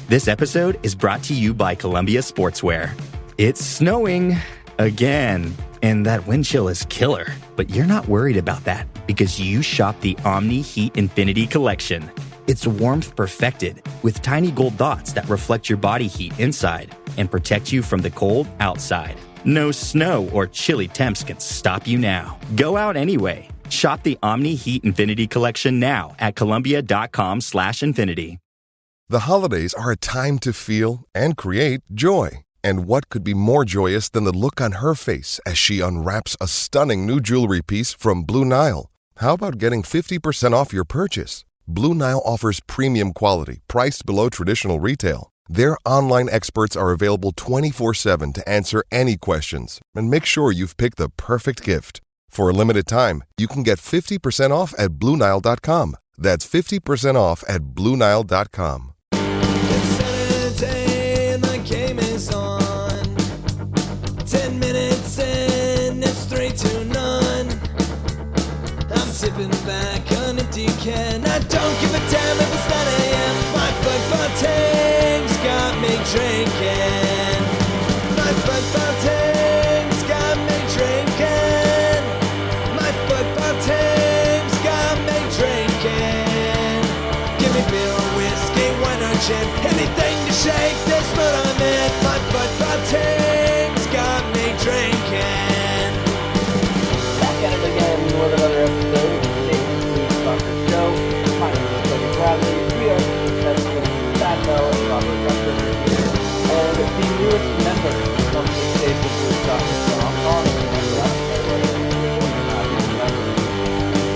This episode is brought to you by Columbia Sportswear. It's snowing again, and that wind chill is killer. But you're not worried about that because you shop the Omni Heat Infinity Collection. It's warmth perfected with tiny gold dots that reflect your body heat inside and protect you from the cold outside. No snow or chilly temps can stop you now. Go out anyway. Shop the Omni Heat Infinity Collection now at Columbia.com/infinity. The holidays are a time to feel and create joy. And what could be more joyous than the look on her face as she unwraps a stunning new jewelry piece from Blue Nile? How about getting 50% off your purchase? Blue Nile offers premium quality, priced below traditional retail. Their online experts are available 24/7 to answer any questions and make sure you've picked the perfect gift. For a limited time, you can get 50% off at BlueNile.com. That's 50% off at BlueNile.com. It's Saturday and the game is on. 10 minutes in, it's 3-0. I'm sipping back on a decan. I don't give a damn if it's 9 a.m. My football team's got me drinking. My football team's got me drinking. My football team's got me drinking. Give me beer or whiskey, wine or gin, anything to shake this mood I'm in. My football team's got me drinking. Back at it again with another episode of the Daily Blues Soccer Show. My name is Cody Bradley. We are the successful Sad Bell and Robert Rucker here. And the newest member of the Daily Blues Soccer Show. I'm calling him a member. I don't care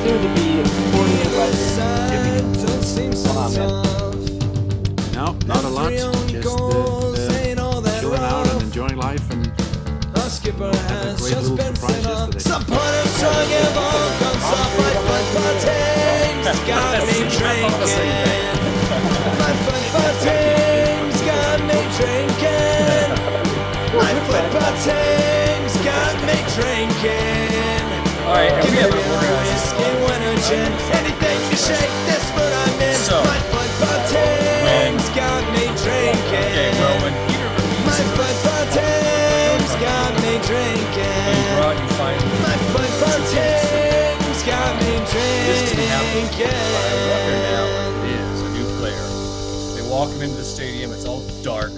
soon to be sporting advisor. Don't seem so tough. No, not a lot. Just chilling out and enjoying life, and Our skipper had a has great just little been surprise sent off. yesterday. Some point of strong and all comes off. My football team's got me drinking. My football team's got me drinking. My football team's got me drinking. All right, Give we me have a a whiskey, wine or gin, anything to shake this mood I'm in. So, My football team's got me drinking. Okay, well, when Peter My football team's got me comes drinking. around, you find My football team's got me this didn't happen. Rucker now drinking. is a new player. They walk him into the stadium, it's all dark.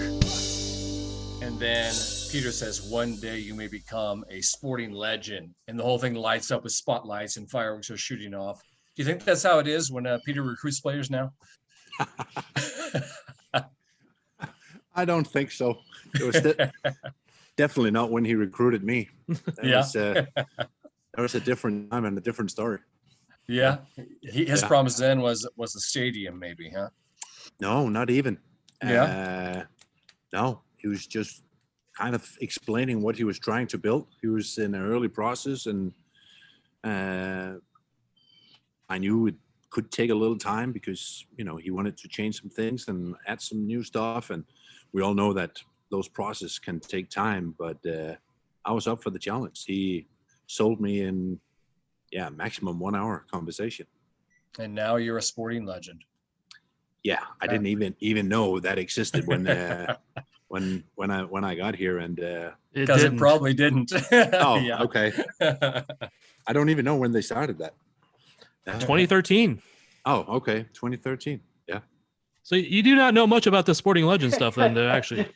And then Peter says, one day you may become a sporting legend. And the whole thing lights up with spotlights and fireworks are shooting off. Do you think that's how it is when Peter recruits players now? I don't think so. It was definitely not when he recruited me. That was a different time and a different story. Yeah. His Yeah. promise then was the stadium, maybe, huh? No, not even. Yeah. No, he was just kind of explaining what he was trying to build. He was in an early process, and I knew it could take a little time because, he wanted to change some things and add some new stuff. And we all know that those processes can take time, but I was up for the challenge. He sold me in, maximum 1 hour conversation. And now you're a sporting legend. Yeah, I didn't even know that existed when I got here, and Because it probably didn't. okay. I don't even know when they started that. 2013. Oh, okay, 2013. Yeah. So you do not know much about the sporting legend stuff, then, actually.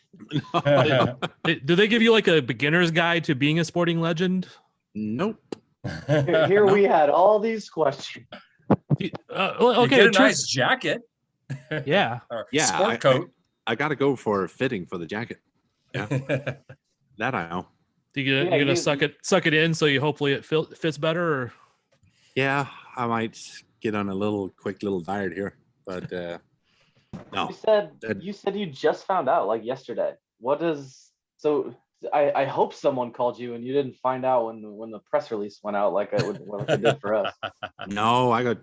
Do they give you like a beginner's guide to being a sporting legend? Nope. Here we had all these questions. You Okay, get a nice jacket. Yeah. Or Yeah, sport coat. I got to go for fitting for the jacket. Yeah, that I know. You're gonna suck it in, so you hopefully it fits better. Or? Yeah, I might get on a quick little diet here, but no. You said you just found out like yesterday. I hope someone called you and you didn't find out when the press release went out like it did for us. No, I got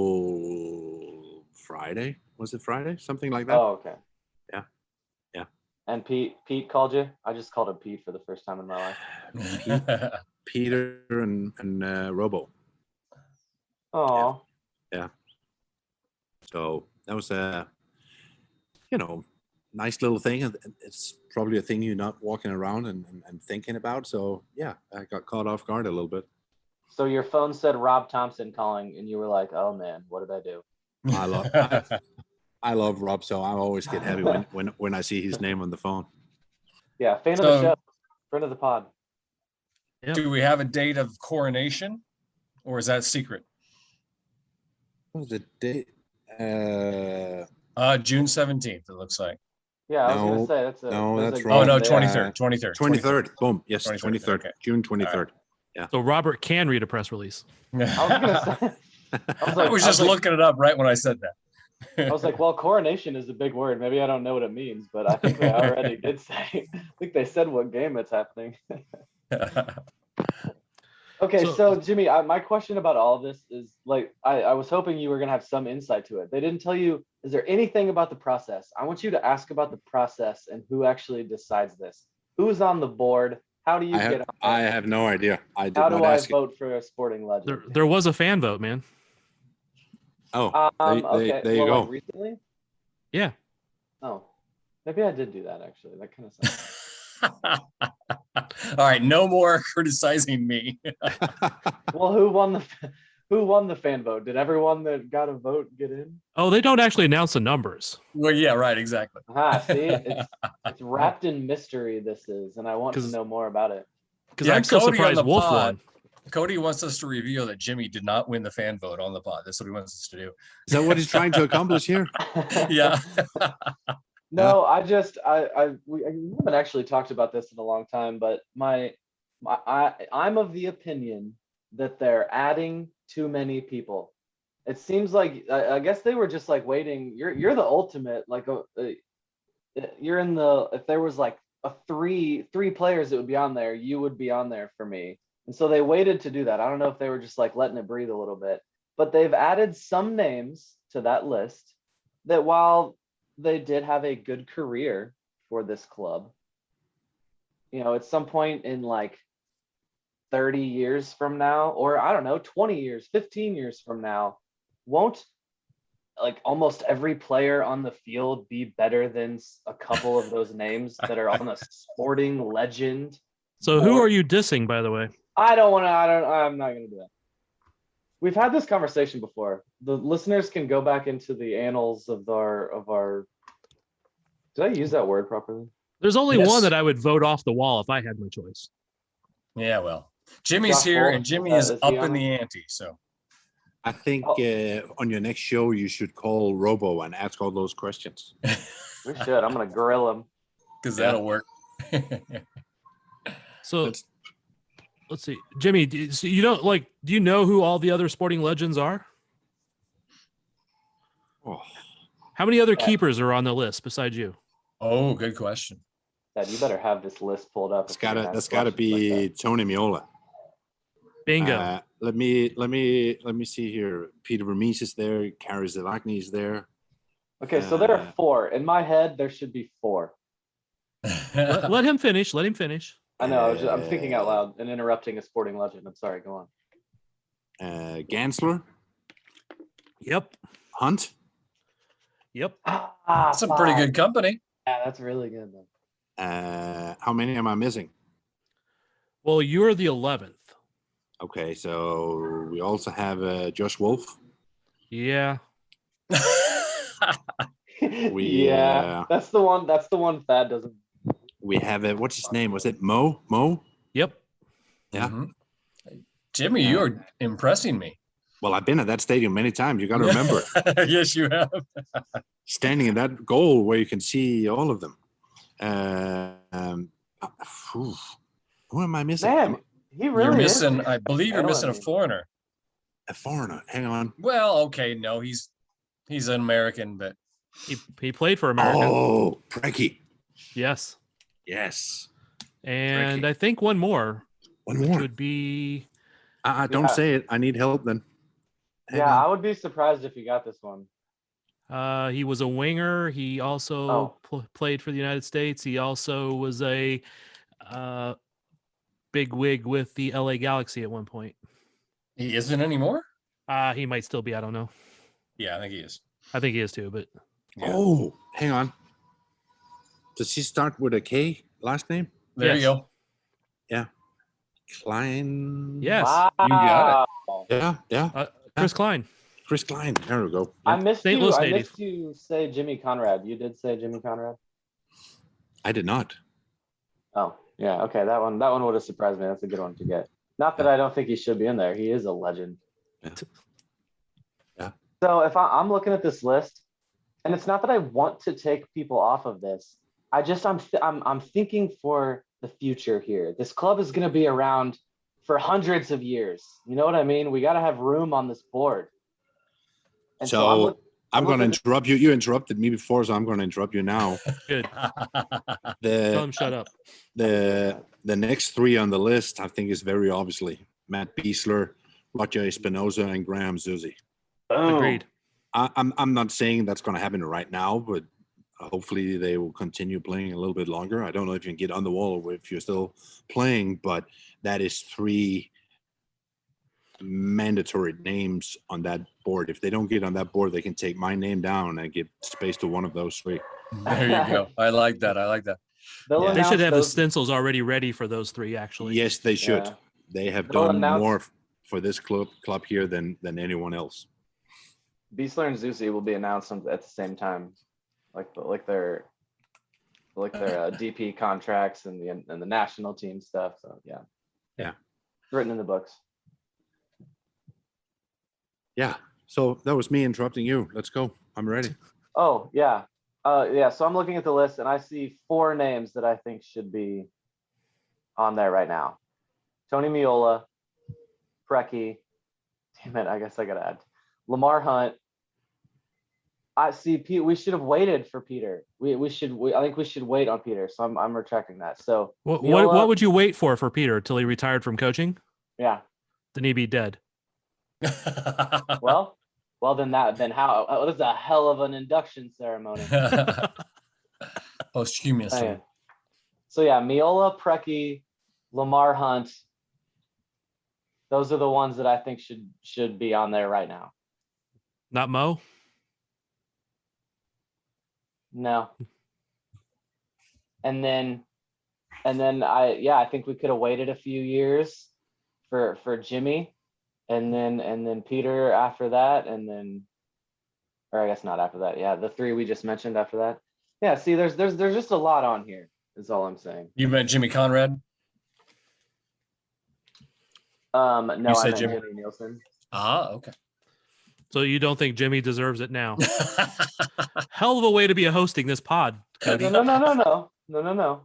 told Friday. Was it Friday? Something like that. Oh, okay. Yeah. And Pete called you? I just called him Pete for the first time in my life. Peter and Robo. Oh. Yeah. So that was nice little thing. And it's probably a thing you're not walking around and thinking about. So yeah, I got caught off guard a little bit. So your phone said Rob Thompson calling, and you were like, "Oh man, what did I do?" I love Rob, so I always get happy when I see his name on the phone. Yeah, fan of the show, friend of the pod. Yep. Do we have a date of coronation, or is that secret? What was the date? June 17th. It looks like. Yeah, I was gonna say that's wrong. Oh no, 23rd. 23rd. Boom. Yes, 23rd. 23rd. Okay. June 23rd. Right. Yeah. So Robert can read a press release. I was gonna say. I was just looking it up right when I said that. I was like, well, coronation is a big word. Maybe I don't know what it means, but I think they already did say. I think they said what game it's happening. Okay, so Jimmy, my question about all of this is like, I was hoping you were gonna have some insight to it. They didn't tell you. Is there anything about the process? I want you to ask about the process and who actually decides this. Who's on the board? How do you get on? I have no idea. How do I vote for a sporting legend? There was a fan vote, man. Oh, okay. there you go. Like recently? Yeah. Oh, maybe I did do that actually. That kind of sounds. All right, no more criticizing me. Well, who won the fan vote? Did everyone that got a vote get in? Oh, they don't actually announce the numbers. Well, yeah, right, exactly. See, it's wrapped in mystery. This is, and I want to know more about it. Because I'm so surprised Wolf won. Cody wants us to reveal that Jimmy did not win the fan vote on the pod. That's what he wants us to do. Is that what he's trying to accomplish here? Yeah. No, we haven't actually talked about this in a long time, but I'm of the opinion that they're adding too many people. It seems like I guess they were just like waiting. You're the ultimate, like you're in the, if there was like a three players that would be on there, you would be on there for me. And so they waited to do that. I don't know if they were just like letting it breathe a little bit, but they've added some names to that list that, while they did have a good career for this club, at some point in like 30 years from now, or I don't know, 20 years, 15 years from now, won't like almost every player on the field be better than a couple of those names that are on a sporting legend? So who are you dissing, by the way? I'm not going to do that. We've had this conversation before. The listeners can go back into the annals of our. Did I use that word properly? There's only one that I would vote off the wall if I had my choice. Yeah, well, Jimmy's here, and Jimmy is up in the ante. So I think on your next show you should call Robo and ask all those questions. We should. I'm going to grill him because that'll work. So let's see, Jimmy. Do you know who all the other sporting legends are? Oh. How many other keepers are on the list besides you? Oh, good question. Dad, you better have this list pulled up. That's gotta be like Tony Miola. Bingo. Let me see here. Peter Vermees is there. Kari Zelakny is there. Okay, so there are 4. In my head, there should be 4. Let him finish. Let him finish. I know. I'm thinking out loud and interrupting a sporting legend. I'm sorry. Go on. Gansler. Yep. Hunt. Yep. That's a pretty good company. Yeah, that's really good. How many am I missing? Well, you're the 11th. Okay, so we also have Josh Wolf. Yeah. That's the one. That's the one Thad doesn't. We have what's his name? Was it Mo? Yep. Yeah. Mm-hmm. Jimmy, you are impressing me. Well, I've been at that stadium many times. You got to remember. Yes, you have. Standing in that goal where you can see all of them. Who am I missing? Man, he really you're is. missing. I believe you're missing a foreigner. A foreigner. Hang on. Well, okay, no, he's an American, but he played for America. Oh, Preki. Yes. Yes. And I think one more. One more would be. Don't say it. I need help then. Hang on. I would be surprised if you got this one. He was a winger. He also played for the United States. He also was a big wig with the LA Galaxy at one point. He isn't anymore? He might still be. I don't know. Yeah, I think he is. I think he is too, but. Yeah. Oh, hang on. Does he start with a K last name? There you go. Yeah. Klein. Yes. You got Yeah. Chris Klein. Chris Klein. There we go. I Yep. missed St. you. Louis I native. missed you say Jimmy Conrad. You did say Jimmy Conrad. I did not. Oh, yeah. Okay, that one would have surprised me. That's a good one to get. Not that I don't think he should be in there. He is a legend. Yeah. So if I'm looking at this list, and it's not that I want to take people off of this. I'm thinking for the future here. This club is going to be around for hundreds of years. You know what I mean? We got to have room on this board. And So I'm going to looking- interrupt you. You interrupted me before, so I'm going to interrupt you now. Good. Tell him shut up. The next three on the list, I think, is very obviously Matt Beasler, Roger Espinoza, and Graham Zuzi. Boom. Agreed. I'm not saying that's going to happen right now, but hopefully they will continue playing a little bit longer. I don't know if you can get on the wall or if you're still playing, but that is three mandatory names on that board. If they don't get on that board, they can take my name down and give space to one of those three. There you go. I like that. They'll Yeah. They should announce have the those- stencils already ready for those three, actually. Yes, they should. Yeah. They have They'll done announce- more for this club here than anyone else. Beasler and Zusi will be announced at the same time, like their DP contracts and the national team stuff. So yeah, it's written in the books. Yeah. So that was me interrupting you. Let's go. I'm ready. Oh yeah, So I'm looking at the list and I see 4 names that I think should be on there right now: Tony Miola, Preki. Damn it, I guess I gotta add Lamar Hunt. I see Pete. We should have waited for Peter. I think we should wait on Peter. So I'm retracting that. So What Miola- would you wait for Peter till he retired from coaching? Yeah. Then he'd be dead. Well, then how? What is a hell of an induction ceremony? Posthumously. Man. So yeah, Miola, Preki, Lamar Hunt. Those are the ones that I think should be on there right now. Not Mo? No. And then I think we could have waited a few years for Jimmy, and then Peter after that, or I guess not after that. Yeah, the 3 we just mentioned after that. Yeah, see, there's just a lot on here, is all I'm saying. You meant Jimmy Conrad? No, You I said meant Jimmy? Jimmy Nielsen. Ah, okay. So you don't think Jimmy deserves it now? Hell of a way to be hosting this pod, Cody. No.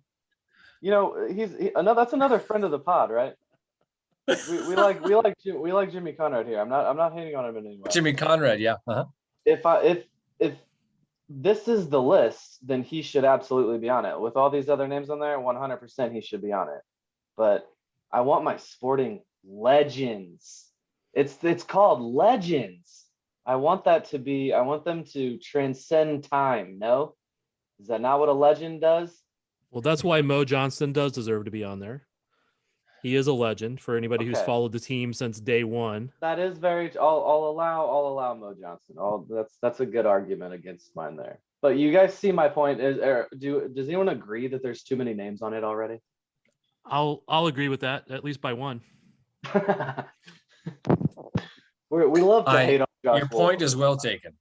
You know, that's another friend of the pod, right? We like Jimmy Conrad here. I'm not hating on him in any way. Jimmy Conrad, yeah. Uh-huh. If this is the list, then he should absolutely be on it. With all these other names on there, 100% he should be on it. But I want my sporting legends. It's called legends. I want them to transcend time. No? Is that not what a legend does? Well, that's why Mo Johnston does deserve to be on there. He is a legend for anybody who's Okay. followed the team since day one. That is I'll allow Mo Johnston. That's a good argument against mine there. But you guys see my point. Does anyone agree that there's too many names on it already? I'll agree with that, at least by one. We love to hate on Josh Your Wolf. point is well taken.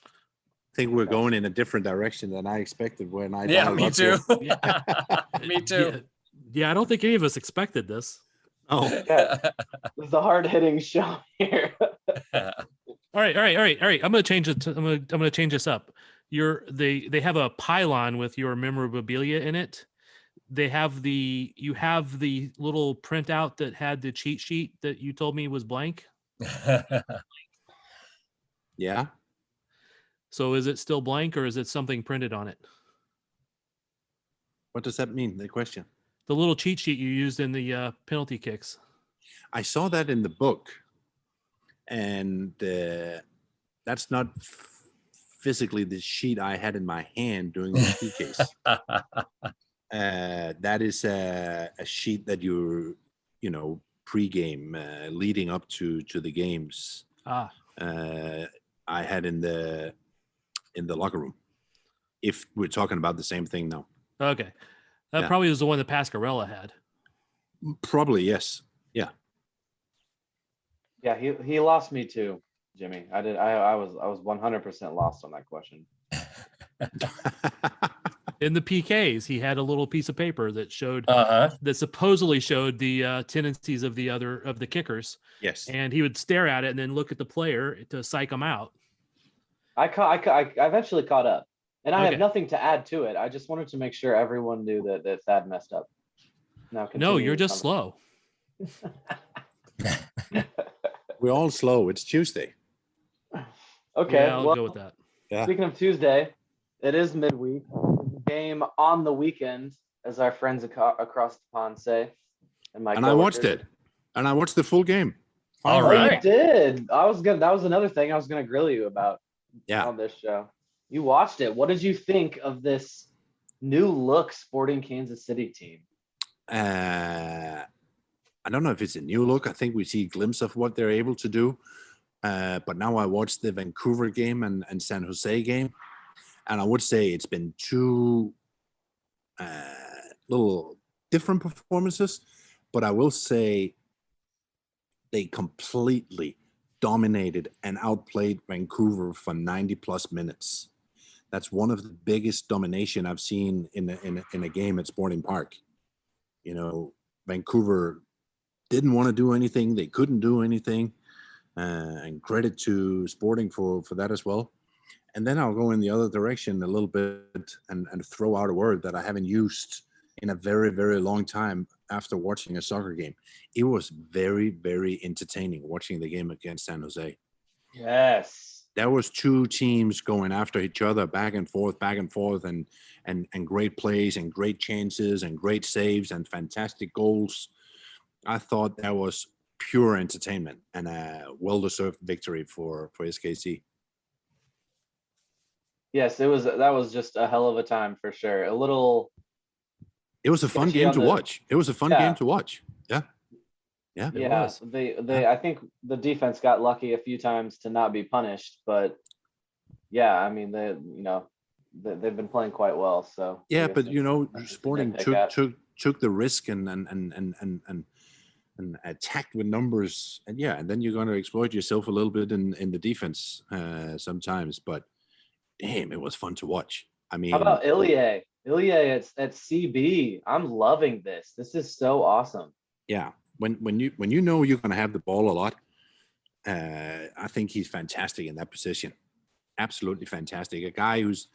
I think we're going in a different direction than I expected when I Yeah, dialed me up too. here. Me too. Yeah, I don't think any of us expected this. Oh, Yeah. This is a hard-hitting show here. All right. I'm gonna change it. I'm gonna change this up. They have a pylon with your memorabilia in it. You have the little printout that had the cheat sheet that you told me was blank. yeah. So is it still blank or is it something printed on it? What does that mean? The question. The little cheat sheet you used in the penalty kicks. I saw that in the book, and that's not physically the sheet I had in my hand during the key case. That is a sheet that pre-game, leading up to the games. I had in the locker room. if we're talking about the same thing now. Okay. That Yeah. probably was the one that Pascarella had. Probably, yes. Yeah. Yeah, he lost me too, Jimmy. I was 100% lost on that question. In the PKs, he had a little piece of paper that showed Uh-huh. that supposedly showed the tendencies of the kickers, Yes. and he would stare at it and then look at the player to psych him out. I eventually caught up, and I have Okay. nothing to add to it. I just wanted to make sure everyone knew that Thad messed up. Now No, continue you're your just slow. We're all slow. It's Tuesday. Okay, Yeah, I'll well, go with that. Yeah. speaking of Tuesday, it is midweek. Game on the weekend, as our friends across the pond say. And I watched coworkers. it. And I watched the full game. All Oh, right. you did. That was another thing I was gonna grill you about Yeah. on this show. You watched it. What did you think of this new look Sporting Kansas City team? I don't know if it's a new look. I think we see a glimpse of what they're able to do. But now I watched the Vancouver game and San Jose game. And I would say it's been two little different performances. But I will say they completely dominated and outplayed Vancouver for 90 plus minutes. That's one of the biggest domination I've seen in a game at Sporting Park. You know, Vancouver didn't want to do anything. They couldn't do anything. And credit to Sporting for that as well. And then I'll go in the other direction a little bit and throw out a word that I haven't used in a very, very long time after watching a soccer game. It was very, very entertaining watching the game against San Jose. Yes. There was two teams going after each other, back and forth, and great plays and great chances and great saves and fantastic goals. I thought that was pure entertainment and a well-deserved victory for SKC. Yes, that was just a hell of a time for sure. It was a fun sketchy game on to the- watch. It was a fun Yeah. game to watch. Yeah. Yeah. It Yeah, was. they I think the defense got lucky a few times to not be punished, but yeah, I mean they've been playing quite well. So Yeah, I guess but that's something to Sporting nitpick at. took the risk and attacked with numbers, and then you're going to exploit yourself a little bit in the defense sometimes. But damn, it was fun to watch. I mean, How about Ilya? Ilya at CB. I'm loving this. This is so awesome. yeah, when you know you're going to have the ball a lot, I think he's fantastic in that position. Absolutely fantastic. A guy who's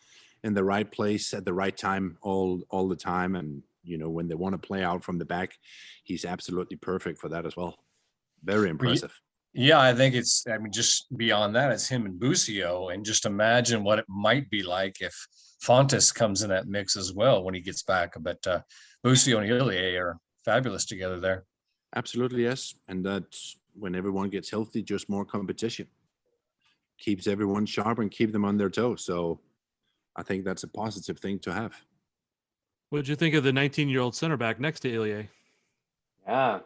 in the right place at the right time all the time, and when they want to play out from the back, he's absolutely perfect for that as well. Very impressive. Yeah, I think just beyond that, it's him and Busio, and just imagine what it might be like if Fontes comes in that mix as well when he gets back. But Busio and Ilya are fabulous together there. Absolutely, yes. And that's when everyone gets healthy, just more competition. Keeps everyone sharp and keep them on their toes. So I think that's a positive thing to have. What did you think of the 19-year-old center back next to Ilya? Yeah.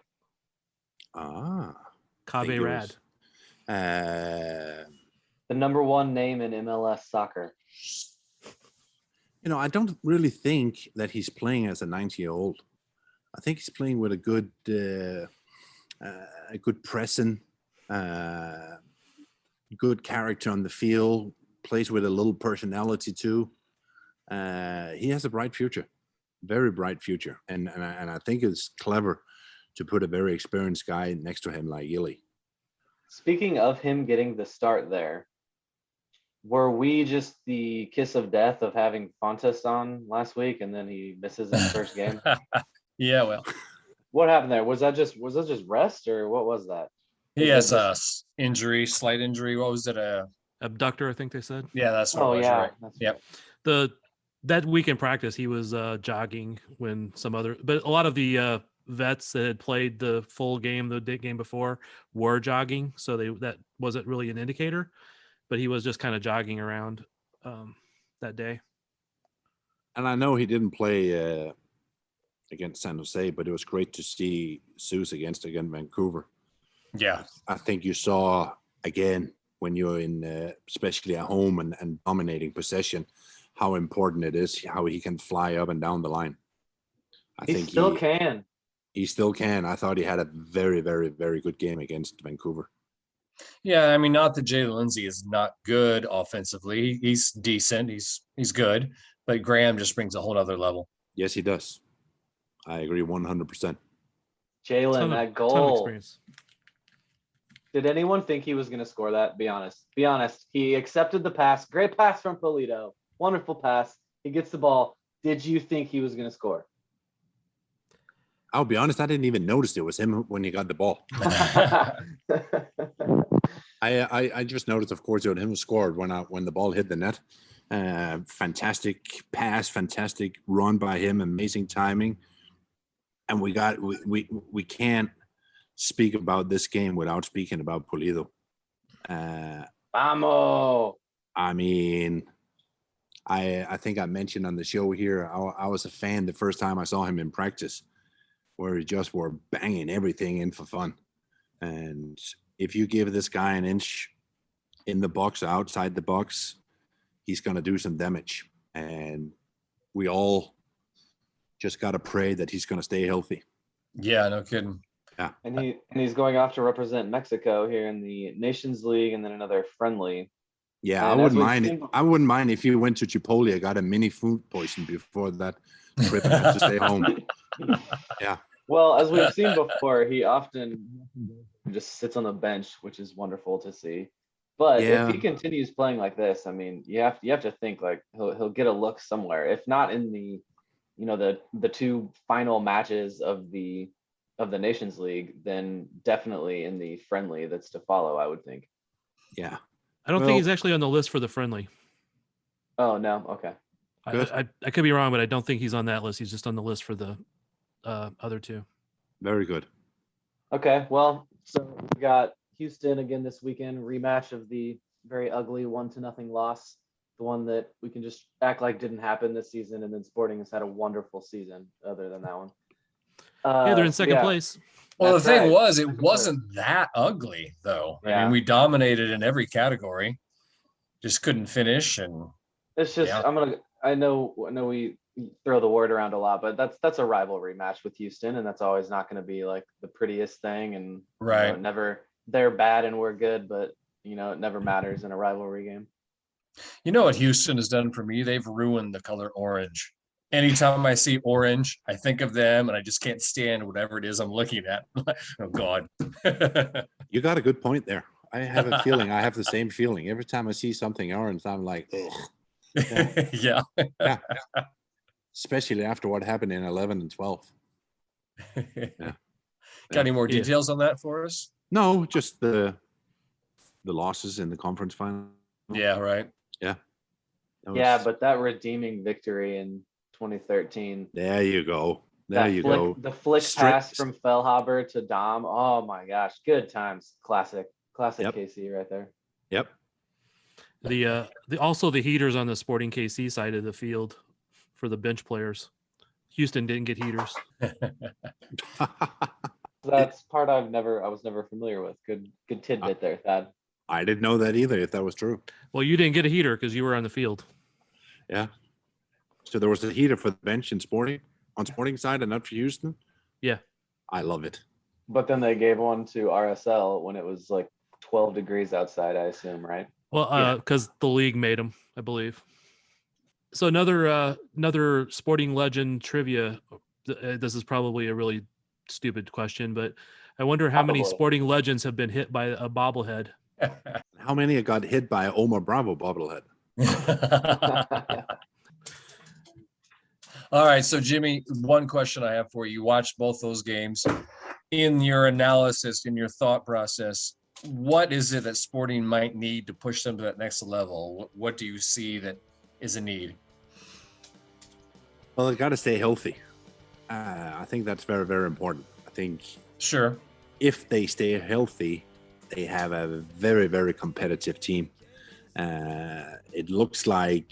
Kave Rad. The number one name in MLS soccer. I don't really think that he's playing as a 90-year-old. I think he's playing with a good presence, good character on the field, plays with a little personality too. He has a bright future, very bright future. And I think it's clever to put a very experienced guy next to him like Illy. Speaking of him getting the start there, were we just the kiss of death of having Fontes on last week and then he misses his first game? Yeah, well, What happened there? Was that just rest or what was that? he has a slight injury. What was it? Abductor, I think they said. Yeah, that's what Oh it was. yeah. Right. That's Yep. That week in practice, he was jogging but a lot of the vets that had played the full game, the game before, were jogging. So that wasn't really an indicator, but he was just kind of jogging around that day. And I know he didn't play against San Jose, but it was great to see Zeus against Vancouver. Yeah. I think you saw again when you're in, especially at home and dominating possession, how important it is, how he can fly up and down the line. I He think still can. He still can. I thought he had a very, very, very good game against Vancouver. Yeah, I mean, not that Jay Lindsay is not good offensively. He's decent. He's good, but Graham just brings a whole other level. Yes, he does. I agree 100%. Jalen, that Ton of goal. experience. Did anyone think he was going to score that? Be honest. Be honest. He accepted the pass. Great pass from Pulido. Wonderful pass. He gets the ball. Did you think he was going to score? I'll be honest, I didn't even notice it was him when he got the ball. I just noticed, of course, that him scored when the ball hit the net. Fantastic pass, fantastic run by him, amazing timing. And we can't speak about this game without speaking about Pulido. Vamos. I mean, I think I mentioned on the show here, I was a fan the first time I saw him in practice, where he just were banging everything in for fun. And if you give this guy an inch in the box or outside the box, he's going to do some damage. And we all just got to pray that he's going to stay healthy. Yeah, no kidding. Yeah. And he's going off to represent Mexico here in the Nations League and then another friendly. Yeah, And I wouldn't mind if you went to Chipotle and got a mini food poison before that trip and had to stay home. Yeah. Well, as we've seen before, he often just sits on the bench, which is wonderful to see. But Yeah. if he continues playing like this, I mean, you have to think like he'll get a look somewhere. If not in the, the two final matches of the Nations League, then definitely in the friendly that's to follow, I would think. Yeah. I don't think he's actually on the list for the friendly. Oh no, okay. I could be wrong, but I don't think he's on that list. He's just on the list for the other two. Very good. Okay, well, so we got Houston again this weekend, rematch of the very ugly 1-0 loss, the one that we can just act like didn't happen this season, and then Sporting has had a wonderful season other than that one. Yeah, they're in second place. Well, That's the thing right. was, it wasn't that ugly, though. I Yeah. mean, we dominated in every category, just couldn't finish. And It's just Yeah. I know we throw the word around a lot, but that's a rivalry match with Houston, and that's always not going to be like the prettiest thing, and Right. never they're bad and we're good, but it never matters in a rivalry game. you know what Houston has done for me? They've ruined the color orange. Anytime I see orange, I think of them, and I just can't stand whatever it is I'm looking at. Oh, God. You got a good point there. I have a feeling. I have the same feeling. Every time I see something orange, I'm like, ugh. Yeah. Yeah. Especially after what happened in 11 and 12. Got any more Yeah. details on that for us? No, just the losses in the conference final. Yeah, right. That was- Yeah, but that redeeming victory in 2013. there you go. There That you flick, go. The flick Straight- pass from Fellhaber to Dom. Oh my gosh, good times. Classic Yep. KC right there. Yep. Also the heaters on the Sporting KC side of the field for the bench players. Houston didn't get heaters. That's part I was never familiar with. Good tidbit there, Thad. I didn't know that either, if that was true. Well, you didn't get a heater because you were on the field. Yeah. So there was a heater for the bench in Sporting, on Sporting side and not for Houston. Yeah. I love it. But then they gave one to RSL when it was like 12 degrees outside, I assume, right? Well, because the league made them, I believe. So another Sporting legend trivia. This is probably a really stupid question, but I wonder how many Probably. Sporting legends have been hit by a bobblehead. How many got hit by Omar Bravo bobblehead? All right. So, Jimmy, one question I have for you. You watched both those games. In your analysis, in your thought process, what is it that Sporting might need to push them to that next level? What do you see that is a need? Well, they got to stay healthy. I think that's very, very important. I think Sure. if they stay healthy, they have a very, very competitive team. It looks like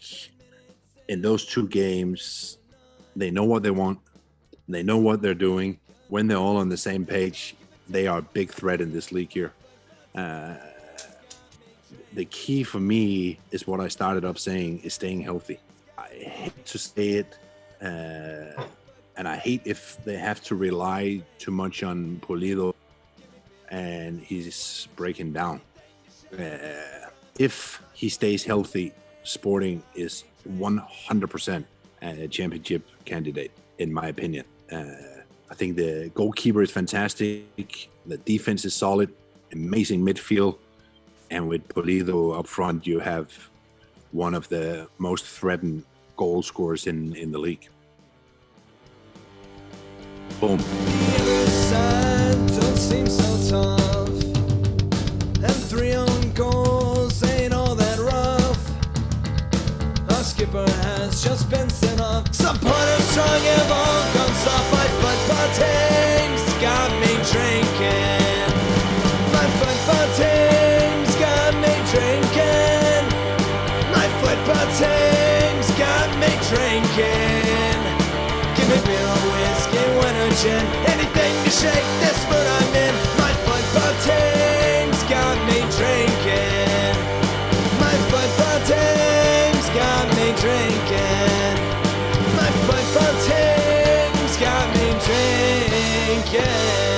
in those two games, they know what they want. They know what they're doing. When they're all on the same page, they are a big threat in this league here. The key for me is what I started off saying, is staying healthy. hate to say it, and I hate if they have to rely too much on Pulido and he's breaking down. If he stays healthy, Sporting is 100% a championship candidate, in my opinion. I think the goalkeeper is fantastic. The defense is solid, amazing midfield. And with Pulido up front, you have one of the most threatened goal scorers in the league. Boom. The other side don't seem so tough, and 3 own goals ain't all that rough. Our skipper has just been sent off. Supporters strong have all gone soft. My football team's got me drinking. My football team's got me drinking. My football team's got me drinking. Give me beer or whiskey, wine or gin, anything to shake this mood I'm in. My football team's got me drinking. My football team's got me drinking. My football team's got me drinking.